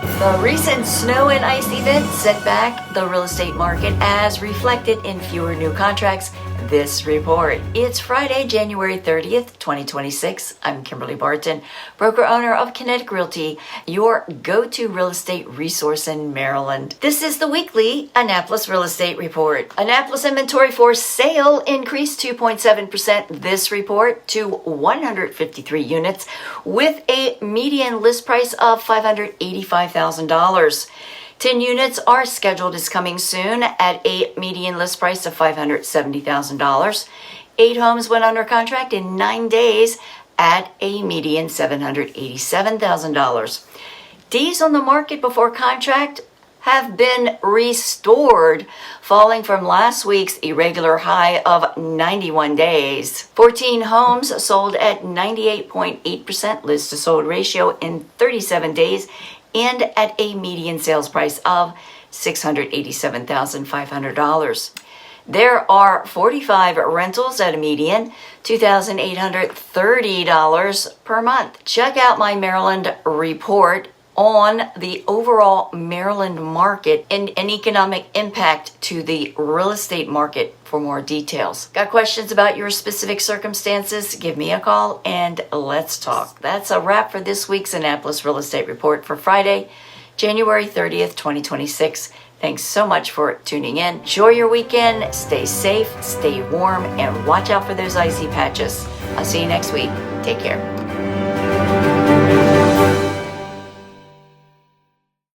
The recent snow and ice event set back the real estate market as reflected in fewer new contracts. This report. It's Friday, January 30th, 2026. I'm Kimberly Barton, broker owner of Kinetic Realty, your go-to real estate resource in Maryland. This is the weekly Annapolis Real Estate Report. Annapolis inventory for sale increased 2.7% this report to 153 units with a median list price of $585,000. 10 units are scheduled as coming soon at a median list price of $570,000. 8 homes went under contract in 9 days at a median $787,000. Days on the market before contract have been restored, falling from last week's irregular high of 91 days. 14 homes sold at 98.8% list to sold ratio in 37 days and at a median sales price of $687,500. There are 45 rentals at a median $2,830 per month. Check out my Maryland report on the overall Maryland market and an economic impact to the real estate market for more details. Got questions about your specific circumstances? Give me a call and let's talk. That's a wrap for this week's Annapolis Real Estate Report for Friday, January 30th, 2026. Thanks so much for tuning in. Enjoy your weekend. Stay safe, stay warm, and watch out for those icy patches. I'll see you next week. Take care.